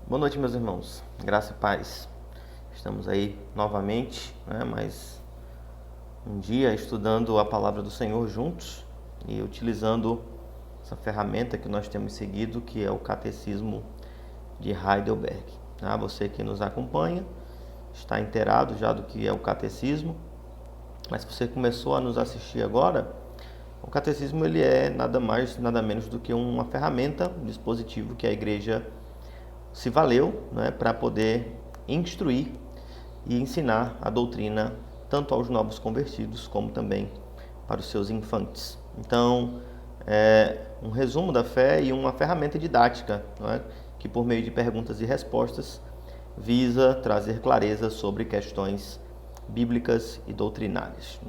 Boa noite, meus irmãos. Graça e paz. Estamos aí novamente, mais um dia estudando a palavra do Senhor juntos e utilizando essa ferramenta que nós temos seguido, que é o Catecismo de Heidelberg. Você que nos acompanha está inteirado já do que é o Catecismo, mas se você começou a nos assistir agora, o Catecismo ele é nada mais, nada menos do que uma ferramenta, um dispositivo que a Igreja se valeu para poder instruir e ensinar a doutrina tanto aos novos convertidos como também para os seus infantes. Então, é um resumo da fé e uma ferramenta didática, que por meio de perguntas e respostas visa trazer clareza sobre questões bíblicas e doutrinárias.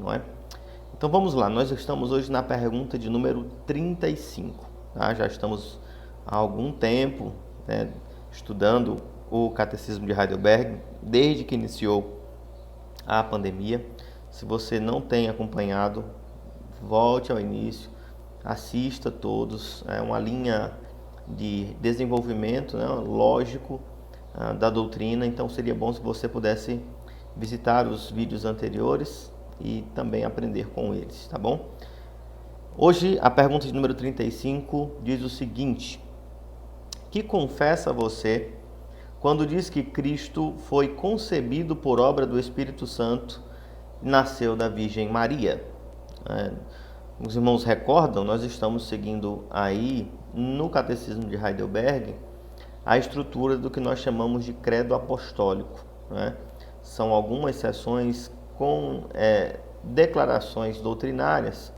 Então vamos lá, nós estamos hoje na pergunta de número 35. Já estamos há algum tempo estudando o Catecismo de Heidelberg, desde que iniciou a pandemia. Se você não tem acompanhado, volte ao início, assista todos. É uma linha de desenvolvimento lógico da doutrina, então seria bom se você pudesse visitar os vídeos anteriores e também aprender com eles, tá bom? Hoje a pergunta de número 35 diz o seguinte: que confessa você quando diz que Cristo foi concebido por obra do Espírito Santo e nasceu da Virgem Maria? Os irmãos recordam, nós estamos seguindo aí no Catecismo de Heidelberg a estrutura do que nós chamamos de credo apostólico. São algumas seções com declarações doutrinárias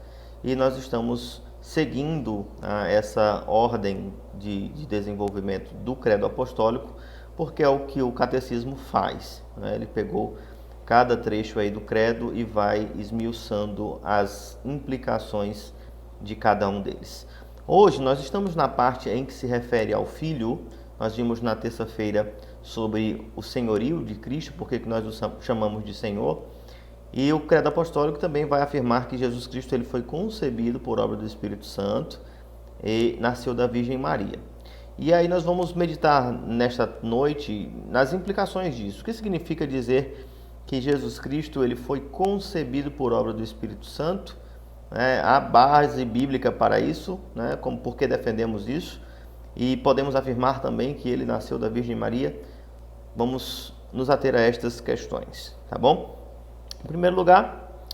e nós estamos seguindo essa ordem de desenvolvimento do credo apostólico, porque é o que o catecismo faz. Ele pegou cada trecho aí do credo e vai esmiuçando as implicações de cada um deles. Hoje nós estamos na parte em que se refere ao Filho. Nós vimos na terça-feira sobre o senhorio de Cristo, porque nós o chamamos de Senhor. E o credo apostólico também vai afirmar que Jesus Cristo ele foi concebido por obra do Espírito Santo e nasceu da Virgem Maria. E aí nós vamos meditar nesta noite nas implicações disso. O que significa dizer que Jesus Cristo ele foi concebido por obra do Espírito Santo? A base bíblica para isso, como por que defendemos isso? E podemos afirmar também que ele nasceu da Virgem Maria. Vamos nos ater a estas questões, tá bom? Em primeiro lugar,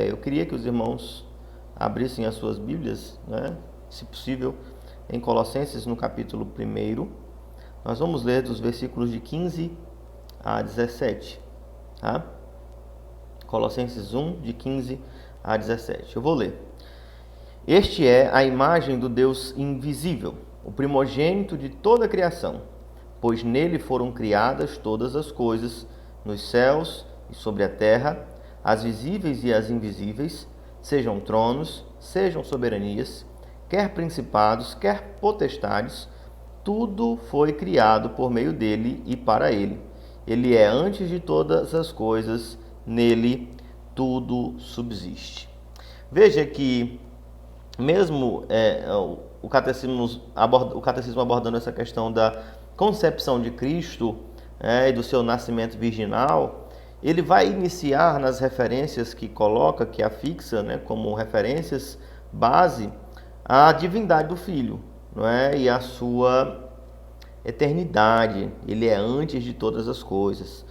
eu queria que os irmãos abrissem as suas Bíblias, se possível, em Colossenses, no capítulo 1. Nós vamos ler dos versículos de 15 a 17. Tá? Colossenses 1, de 15 a 17. Eu vou ler. Este é a imagem do Deus invisível, o primogênito de toda a criação, pois nele foram criadas todas as coisas, nos céus e sobre a terra, as visíveis e as invisíveis, sejam tronos, sejam soberanias, quer principados, quer potestades, tudo foi criado por meio dele e para ele. Ele é antes de todas as coisas, nele tudo subsiste. Veja que mesmo o catecismo abordando essa questão da concepção de Cristo e do seu nascimento virginal, ele vai iniciar nas referências que coloca, que afixa como referências base, a divindade do Filho, e a sua eternidade. Ele é antes de todas as coisas.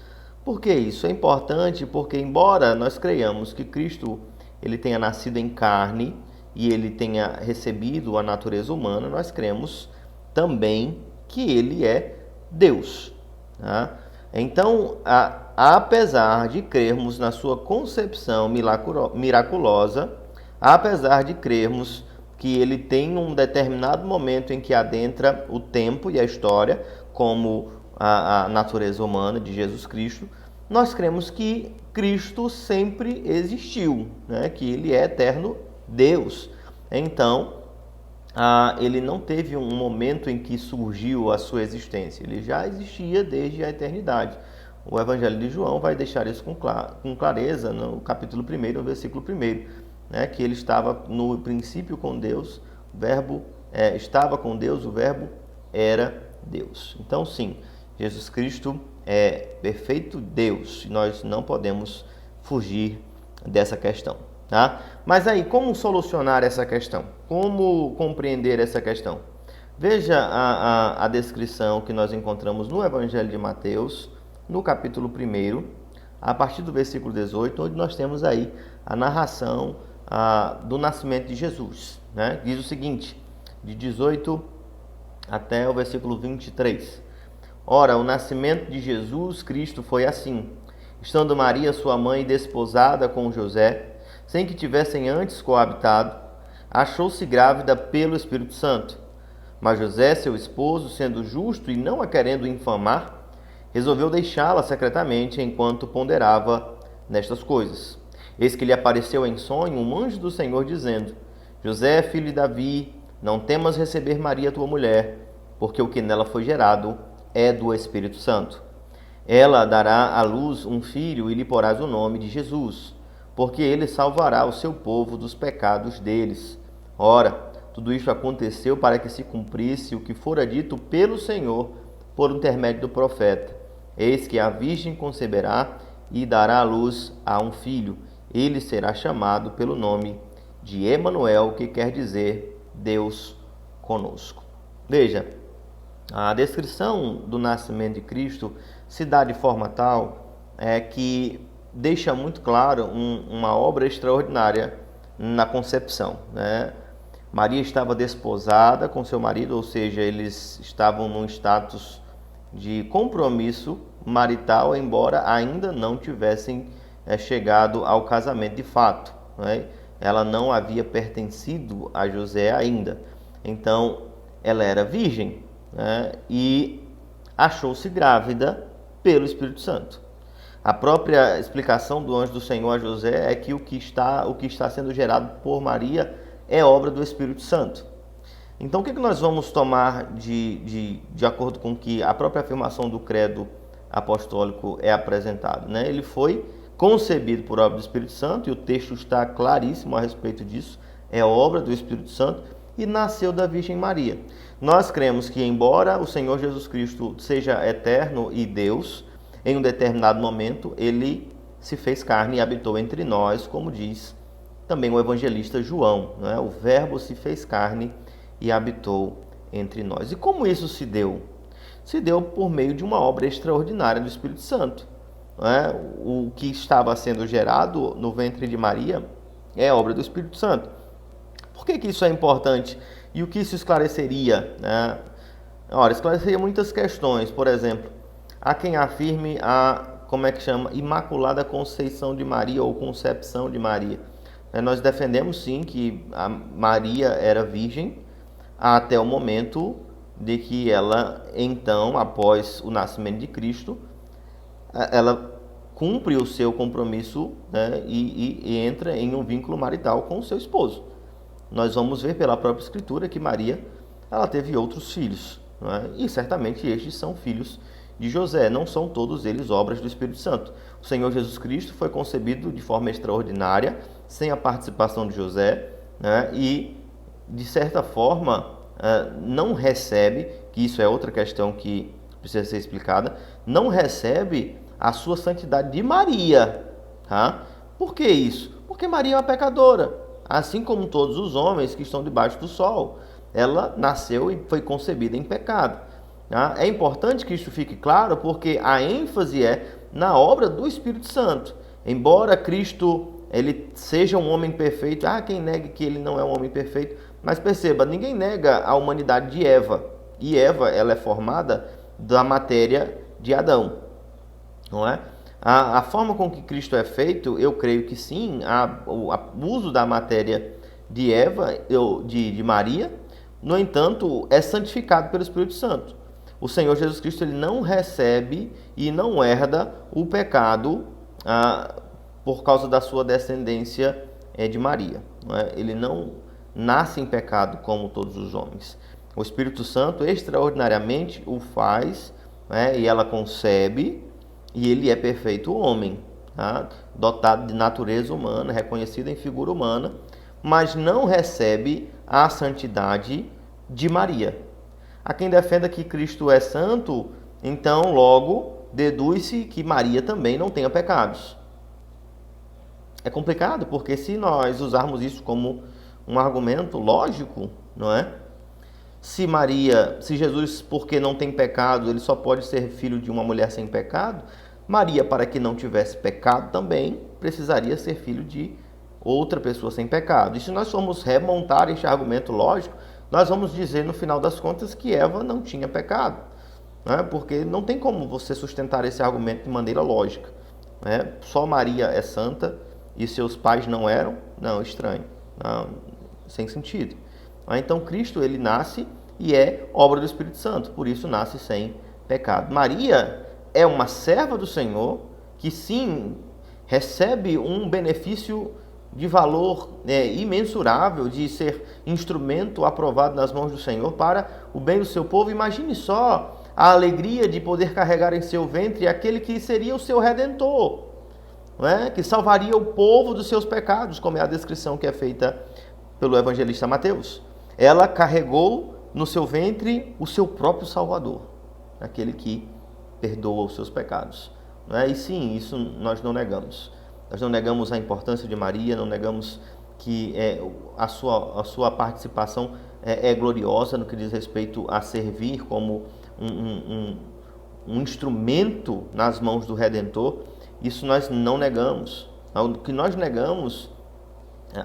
Por que isso? É importante porque, embora nós creiamos que Cristo ele tenha nascido em carne e ele tenha recebido a natureza humana, nós cremos também que ele é Deus. Então, apesar de crermos na sua concepção miraculosa, apesar de crermos que ele tem um determinado momento em que adentra o tempo e a história, como a natureza humana de Jesus Cristo, nós cremos que Cristo sempre existiu, né? Que ele é eterno Deus. Então, ele não teve um momento em que surgiu a sua existência, ele já existia desde a eternidade. O Evangelho de João vai deixar isso com clareza no capítulo 1, no versículo 1, né? Que ele estava no princípio com Deus, o verbo estava com Deus, o verbo era Deus. Então, sim, Jesus Cristo é perfeito Deus e nós não podemos fugir dessa questão. Tá? Mas aí, como solucionar essa questão? Como compreender essa questão? Veja a descrição que nós encontramos no Evangelho de Mateus, no capítulo 1, a partir do versículo 18, onde nós temos aí a narração do nascimento de Jesus. Né? Diz o seguinte, de 18 até o versículo 23. Ora, o nascimento de Jesus Cristo foi assim. Estando Maria, sua mãe, desposada com José, sem que tivessem antes coabitado, achou-se grávida pelo Espírito Santo. Mas José, seu esposo, sendo justo e não a querendo infamar, resolveu deixá-la secretamente enquanto ponderava nestas coisas. Eis que lhe apareceu em sonho um anjo do Senhor, dizendo: José, filho de Davi, não temas receber Maria, tua mulher, porque o que nela foi gerado é do Espírito Santo. Ela dará à luz um filho e lhe porás o nome de Jesus, porque ele salvará o seu povo dos pecados deles. Ora, tudo isto aconteceu para que se cumprisse o que fora dito pelo Senhor por intermédio do profeta. Eis que a virgem conceberá e dará à luz a um filho. Ele será chamado pelo nome de Emanuel, que quer dizer Deus conosco. Veja, a descrição do nascimento de Cristo se dá de forma tal que deixa muito claro uma obra extraordinária na concepção, né? Maria estava desposada com seu marido, ou seja, eles estavam num status de compromisso marital, embora ainda não tivessem chegado ao casamento de fato, né? Ela não havia pertencido a José ainda. Então, ela era virgem, né? E achou-se grávida pelo Espírito Santo. A própria explicação do anjo do Senhor a José é que o que está sendo gerado por Maria é obra do Espírito Santo. Então, o que nós vamos tomar de acordo com que a própria afirmação do credo apostólico é apresentada, né? Ele foi concebido por obra do Espírito Santo, e o texto está claríssimo a respeito disso, é obra do Espírito Santo, e nasceu da Virgem Maria. Nós cremos que, embora o Senhor Jesus Cristo seja eterno e Deus, em um determinado momento ele se fez carne e habitou entre nós, como diz também o evangelista João, né? O verbo se fez carne e habitou entre nós. E como isso se deu? Se deu por meio de uma obra extraordinária do Espírito Santo, né? O que estava sendo gerado no ventre de Maria é obra do Espírito Santo. Por que isso é importante? E o que isso esclareceria, né? Ora, esclareceria muitas questões. Por exemplo, há quem afirme Imaculada Conceição de Maria ou Concepção de Maria. Nós defendemos sim que a Maria era virgem até o momento de que ela, então, após o nascimento de Cristo, ela cumpre o seu compromisso, né, e entra em um vínculo marital com o seu esposo. Nós vamos ver pela própria Escritura que Maria ela teve outros filhos, né, e certamente estes são filhos de José, não são todos eles obras do Espírito Santo. O Senhor Jesus Cristo foi concebido de forma extraordinária, sem a participação de José, né, e, de certa forma, não recebe, que isso é outra questão que precisa ser explicada, não recebe a sua santidade de Maria. Tá? Por que isso? Porque Maria é uma pecadora, assim como todos os homens que estão debaixo do sol. Ela nasceu e foi concebida em pecado. Tá? É importante que isso fique claro, porque a ênfase é na obra do Espírito Santo. Embora Cristo ele seja um homem perfeito, há quem negue que ele não é um homem perfeito, mas perceba, ninguém nega a humanidade de Eva. E Eva ela é formada da matéria de Adão. Não é? A forma com que Cristo é feito, eu creio que sim, o uso da matéria de Eva, de Maria, no entanto, é santificado pelo Espírito Santo. O Senhor Jesus Cristo ele não recebe e não herda o pecado por causa da sua descendência de Maria. Não é? Ele não nasce em pecado como todos os homens. O Espírito Santo extraordinariamente o faz, né? E ela concebe, e ele é perfeito homem, tá? Dotado de natureza humana, reconhecido em figura humana, mas não recebe a santidade de Maria. Há quem defenda que Cristo é santo, então logo deduz-se que Maria também não tenha pecados. É complicado, porque se nós usarmos isso como um argumento lógico, não é? Se Jesus, porque não tem pecado, ele só pode ser filho de uma mulher sem pecado, Maria, para que não tivesse pecado também, precisaria ser filho de outra pessoa sem pecado. E se nós formos remontar este argumento lógico, nós vamos dizer no final das contas que Eva não tinha pecado, né? Porque não tem como você sustentar esse argumento de maneira lógica, né? Só Maria é santa e seus pais não eram? Não, estranho, não, sem sentido. Então Cristo ele nasce e é obra do Espírito Santo, por isso nasce sem pecado. Maria é uma serva do Senhor que sim recebe um benefício de valor imensurável, de ser instrumento aprovado nas mãos do Senhor para o bem do seu povo. Imagine só a alegria de poder carregar em seu ventre aquele que seria o seu Redentor, não é? Que salvaria o povo dos seus pecados, como é a descrição que é feita pelo evangelista Mateus. Ela carregou no seu ventre o seu próprio Salvador, aquele que perdoa os seus pecados. Não é? E sim, isso nós não negamos. Nós não negamos a importância de Maria, não negamos que a sua participação é gloriosa no que diz respeito a servir como um instrumento nas mãos do Redentor. Isso nós não negamos. O que nós negamos,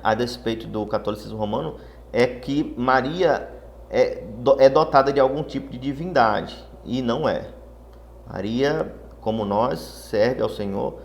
a despeito do catolicismo romano, é que Maria é dotada de algum tipo de divindade, e não é. Maria, como nós, serve ao Senhor,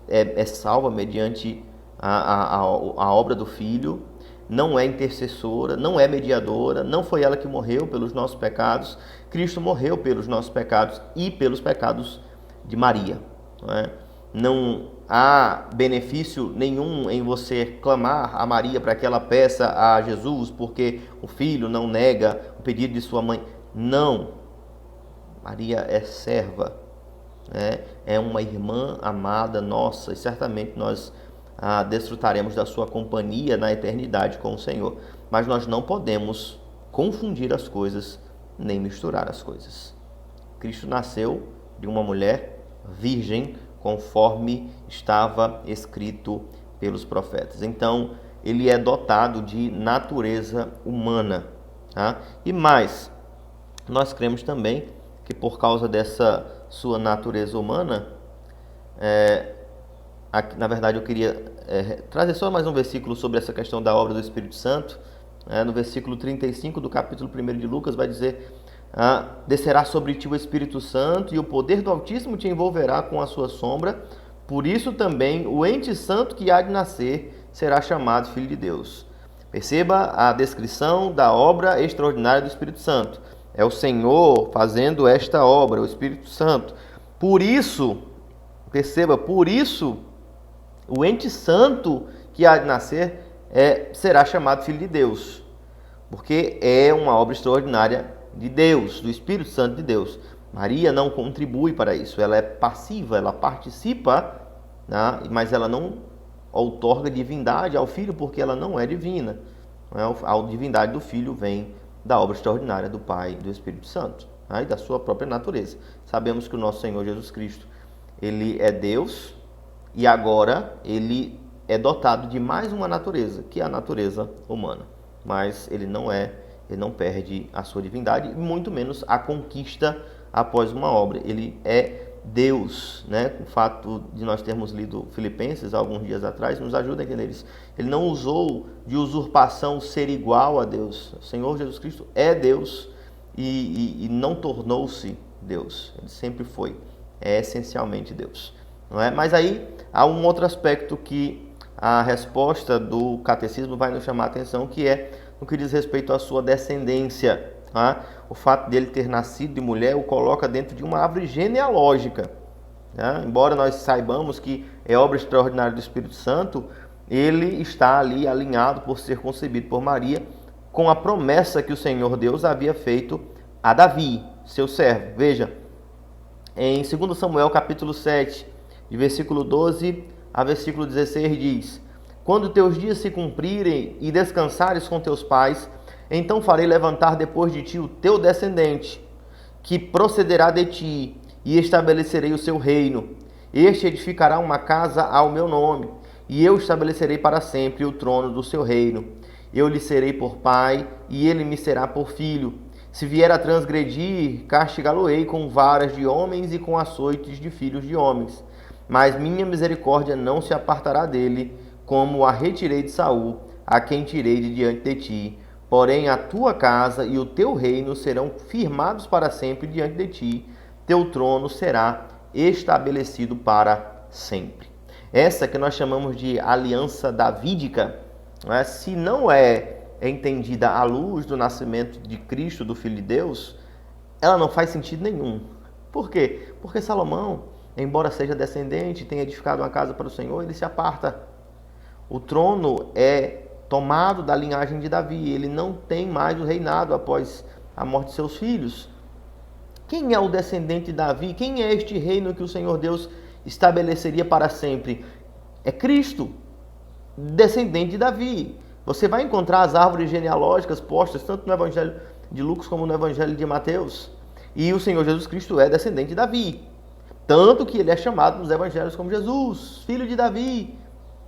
é salva mediante a obra do Filho, não é intercessora, não é mediadora, não foi ela que morreu pelos nossos pecados. Cristo morreu pelos nossos pecados e pelos pecados de Maria. Não é? Não há benefício nenhum em você clamar a Maria para que ela peça a Jesus, porque o filho não nega o pedido de sua mãe. Não. Maria é serva, né? É uma irmã amada nossa, e certamente nós desfrutaremos da sua companhia na eternidade com o Senhor. Mas nós não podemos confundir as coisas, nem misturar as coisas. Cristo nasceu de uma mulher virgem, conforme estava escrito pelos profetas. Então, ele é dotado de natureza humana. Tá? E mais, nós cremos também que por causa dessa sua natureza humana, na verdade eu queria trazer só mais um versículo sobre essa questão da obra do Espírito Santo. No versículo 35 do capítulo 1 de Lucas vai dizer: descerá sobre ti o Espírito Santo e o poder do Altíssimo te envolverá com a sua sombra, por isso também o ente santo que há de nascer será chamado Filho de Deus. Perceba a descrição da obra extraordinária do Espírito Santo. É o Senhor fazendo esta obra, o Espírito Santo. Por isso, perceba, por isso, o ente santo que há de nascer será chamado Filho de Deus. Porque é uma obra extraordinária de Deus, do Espírito Santo de Deus. Maria não contribui para isso, ela é passiva, ela participa, né? Mas ela não outorga divindade ao Filho, porque ela não é divina. A divindade do Filho vem da obra extraordinária do Pai e do Espírito Santo, né? E da sua própria natureza. Sabemos que o nosso Senhor Jesus Cristo, ele é Deus e agora ele é dotado de mais uma natureza, que é a natureza humana. Mas ele não perde a sua divindade, e muito menos a conquista após uma obra. Ele é Deus, né? O fato de nós termos lido Filipenses alguns dias atrás nos ajuda a entender isso. Ele não usou de usurpação ser igual a Deus. O Senhor Jesus Cristo é Deus e não tornou-se Deus. Ele sempre foi, é essencialmente Deus. Não é? Mas aí há um outro aspecto que a resposta do catecismo vai nos chamar a atenção, que é no que diz respeito à sua descendência. Tá? O fato dele ter nascido de mulher o coloca dentro de uma árvore genealógica. Tá? Embora nós saibamos que é obra extraordinária do Espírito Santo, ele está ali alinhado por ser concebido por Maria com a promessa que o Senhor Deus havia feito a Davi, seu servo. Veja, em 2 Samuel capítulo 7, de versículo 12 a versículo 16 diz: Quando teus dias se cumprirem e descansares com teus pais, então farei levantar depois de ti o teu descendente, que procederá de ti, e estabelecerei o seu reino. Este edificará uma casa ao meu nome, e eu estabelecerei para sempre o trono do seu reino. Eu lhe serei por pai, e ele me será por filho. Se vier a transgredir, castigá-lo-ei com varas de homens e com açoites de filhos de homens. Mas minha misericórdia não se apartará dele, como a retirei de Saul, a quem tirei de diante de ti. Porém, a tua casa e o teu reino serão firmados para sempre diante de ti. Teu trono será estabelecido para sempre. Essa que nós chamamos de aliança davídica, né? Se não é entendida à luz do nascimento de Cristo, do Filho de Deus, ela não faz sentido nenhum. Por quê? Porque Salomão, embora seja descendente, tenha edificado uma casa para o Senhor, ele se aparta. O trono é tomado da linhagem de Davi, ele não tem mais o reinado após a morte de seus filhos. Quem é o descendente de Davi? Quem é este reino que o Senhor Deus estabeleceria para sempre? É Cristo, descendente de Davi. Você vai encontrar as árvores genealógicas postas tanto no Evangelho de Lucas como no Evangelho de Mateus. E o Senhor Jesus Cristo é descendente de Davi. Tanto que ele é chamado nos Evangelhos como Jesus, filho de Davi.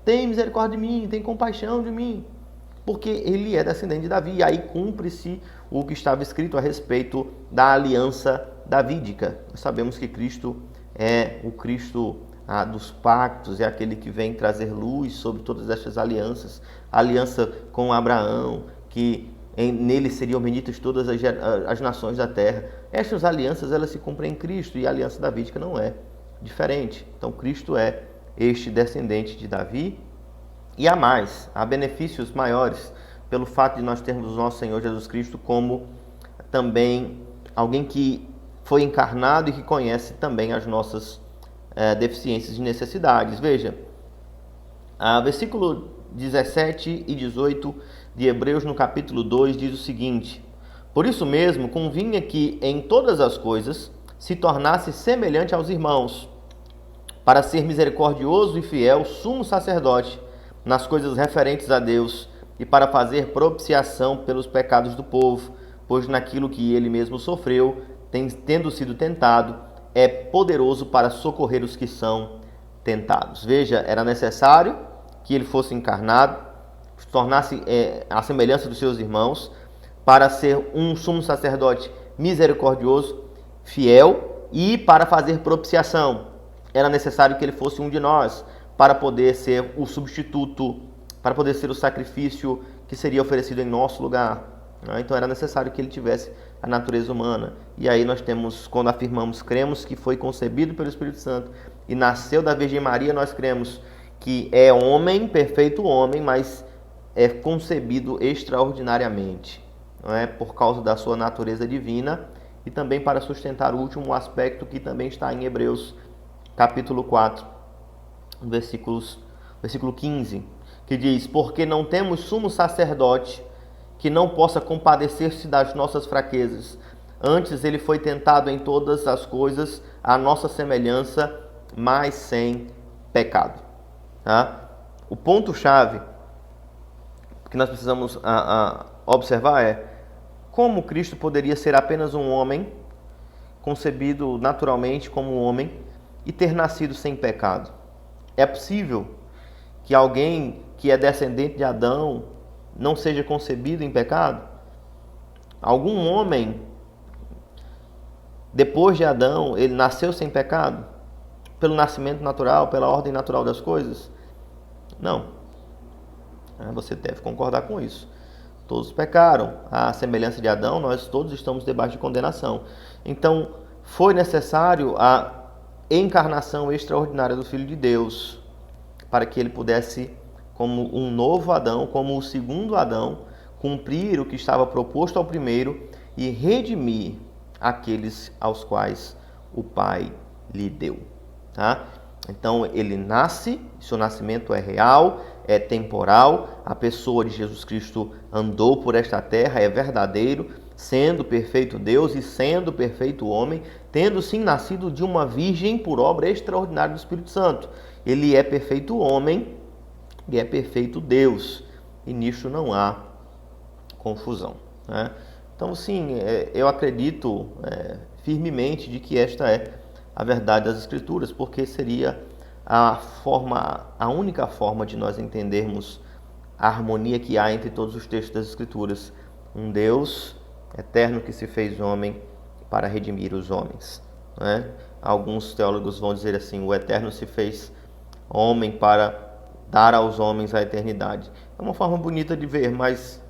Tem misericórdia de mim, tem compaixão de mim. Porque ele é descendente de Davi. E aí cumpre-se o que estava escrito a respeito da aliança davídica. Nós sabemos que Cristo é o Cristo dos pactos, é aquele que vem trazer luz sobre todas estas alianças. A aliança com Abraão, que nele seriam benditas todas as nações da terra. Estas alianças, elas se cumprem em Cristo, e a aliança davídica não é diferente. Então Cristo é este descendente de Davi. E há mais, há benefícios maiores pelo fato de nós termos o nosso Senhor Jesus Cristo como também alguém que foi encarnado e que conhece também as nossas deficiências e necessidades. Veja, versículo 17 e 18 de Hebreus, no capítulo 2, diz o seguinte: Por isso mesmo, convinha que em todas as coisas se tornasse semelhante aos irmãos, para ser misericordioso e fiel, sumo sacerdote, nas coisas referentes a Deus, e para fazer propiciação pelos pecados do povo, pois naquilo que ele mesmo sofreu, tendo sido tentado, é poderoso para socorrer os que são tentados. Veja, era necessário que ele fosse encarnado, se tornasse a semelhança dos seus irmãos, para ser um sumo sacerdote misericordioso, fiel, e para fazer propiciação. Era necessário que ele fosse um de nós, para poder ser o substituto, para poder ser o sacrifício que seria oferecido em nosso lugar. Então era necessário que ele tivesse a natureza humana. E aí nós temos, quando afirmamos, cremos que foi concebido pelo Espírito Santo e nasceu da Virgem Maria, nós cremos que é homem, perfeito homem, mas é concebido extraordinariamente, não é? Por causa da sua natureza divina, e também para sustentar o último aspecto que também está em Hebreus capítulo 4, versículo 15, que diz: Porque não temos sumo sacerdote que não possa compadecer-se das nossas fraquezas. Antes ele foi tentado em todas as coisas, à nossa semelhança, mas sem pecado. Tá? O ponto-chave que nós precisamos observar é como Cristo poderia ser apenas um homem, concebido naturalmente como um homem, e ter nascido sem pecado. É possível que alguém que é descendente de Adão não seja concebido em pecado? Algum homem, depois de Adão, ele nasceu sem pecado? Pelo nascimento natural, pela ordem natural das coisas? Não. Você deve concordar com isso. Todos pecaram. À semelhança de Adão, nós todos estamos debaixo de condenação. Então, foi necessário a encarnação extraordinária do Filho de Deus para que ele pudesse como um novo Adão, como o segundo Adão, cumprir o que estava proposto ao primeiro e redimir aqueles aos quais o Pai lhe deu. Tá? Então ele nasce, seu nascimento é real, é temporal, a pessoa de Jesus Cristo andou por esta terra, é verdadeiro, sendo perfeito Deus e sendo perfeito homem, tendo sim nascido de uma virgem por obra extraordinária do Espírito Santo. Ele é perfeito homem e é perfeito Deus, e nisto não há confusão. Né? Então, sim, eu acredito firmemente de que esta é a verdade das Escrituras, porque seria a única forma de nós entendermos a harmonia que há entre todos os textos das Escrituras. Um Deus eterno que se fez homem para redimir os homens. Né? Alguns teólogos vão dizer assim, o eterno se fez homem para dar aos homens a eternidade. É uma forma bonita de ver, mas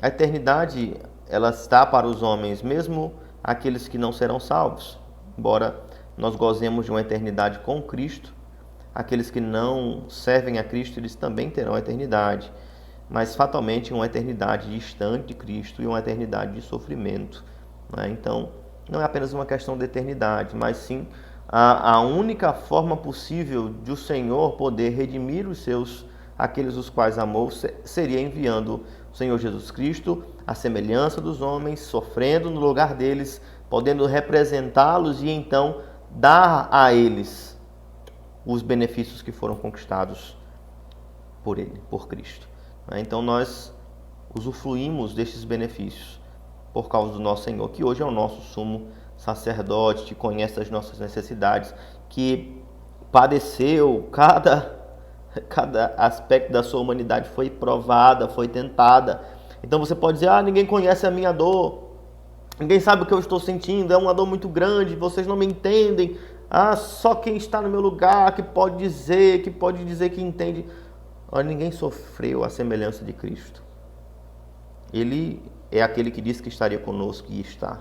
a eternidade ela está para os homens, mesmo aqueles que não serão salvos. Embora nós gozemos de uma eternidade com Cristo, aqueles que não servem a Cristo, eles também terão a eternidade, mas fatalmente uma eternidade distante de Cristo e uma eternidade de sofrimento. Né? Então, não é apenas uma questão de eternidade, mas sim a única forma possível de o Senhor poder redimir os seus, aqueles os quais amou, seria enviando o Senhor Jesus Cristo, à semelhança dos homens, sofrendo no lugar deles, podendo representá-los e então dar a eles os benefícios que foram conquistados por ele, por Cristo. Então nós usufruímos destes benefícios por causa do nosso Senhor, que hoje é o nosso sumo sacerdote, que conhece as nossas necessidades, que padeceu cada aspecto da sua humanidade, foi provada, foi tentada. Então você pode dizer, ninguém conhece a minha dor, ninguém sabe o que eu estou sentindo, é uma dor muito grande, vocês não me entendem, só quem está no meu lugar que pode dizer que entende. Olha, ninguém sofreu a semelhança de Cristo. Ele é aquele que disse que estaria conosco e está.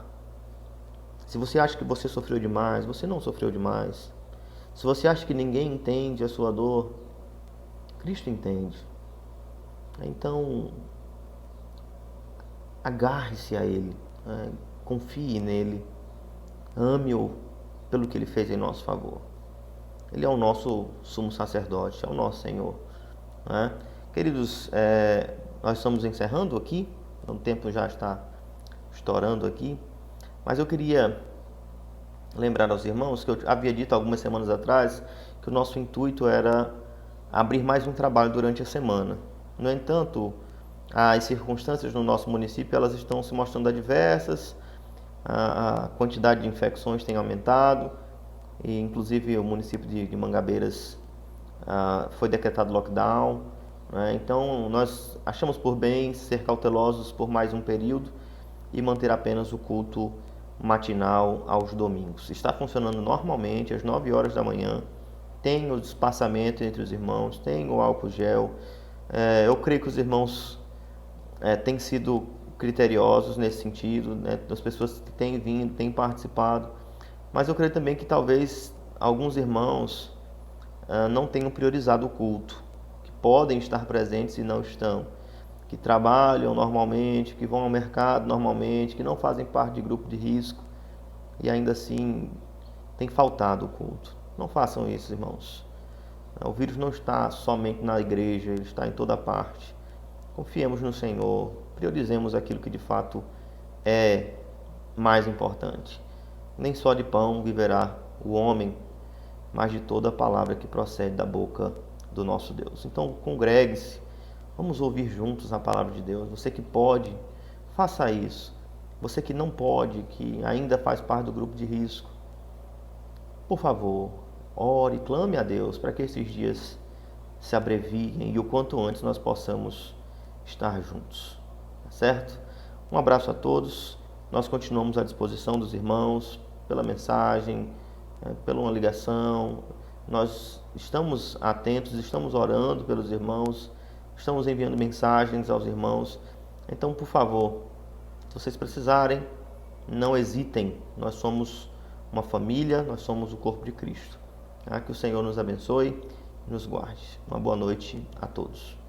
Se você acha que você sofreu demais, você não sofreu demais. Se você acha que ninguém entende a sua dor, Cristo entende. Então, agarre-se a Ele, confie nele, ame-o pelo que Ele fez em nosso favor. Ele é o nosso sumo sacerdote, é o nosso Senhor. Né? Queridos, nós estamos encerrando aqui, o tempo já está estourando aqui, mas eu queria lembrar aos irmãos que eu havia dito algumas semanas atrás que o nosso intuito era abrir mais um trabalho durante a semana. No entanto, as circunstâncias no nosso município elas estão se mostrando adversas, a quantidade de infecções tem aumentado, e inclusive o município de Mangabeiras foi decretado lockdown. Né? Então nós achamos por bem ser cautelosos por mais um período e manter apenas o culto matinal aos domingos. Está funcionando normalmente às 9 horas da manhã, tem o espaçamento entre os irmãos, tem o álcool gel. Eu creio que os irmãos têm sido criteriosos nesse sentido, né? As pessoas que têm vindo, têm participado, mas eu creio também que talvez alguns irmãos não tenham priorizado o culto, que podem estar presentes e não estão, que trabalham normalmente, que vão ao mercado normalmente, que não fazem parte de grupo de risco e ainda assim tem faltado o culto. Não façam isso, irmãos. O vírus não está somente na igreja, ele está em toda parte. Confiemos no Senhor, priorizemos aquilo que de fato é mais importante. Nem só de pão viverá o homem, mas de toda a palavra que procede da boca do nosso Deus. Então, congregue-se, vamos ouvir juntos a palavra de Deus. Você que pode, faça isso. Você que não pode, que ainda faz parte do grupo de risco, por favor, ore, clame a Deus para que esses dias se abreviem e o quanto antes nós possamos estar juntos. Tá certo? Um abraço a todos. Nós continuamos à disposição dos irmãos pela mensagem, pela uma ligação. Nós estamos atentos, estamos orando pelos irmãos, estamos enviando mensagens aos irmãos. Então, por favor, se vocês precisarem, não hesitem. Nós somos uma família, nós somos o corpo de Cristo. Que o Senhor nos abençoe nos guarde. Uma boa noite a todos.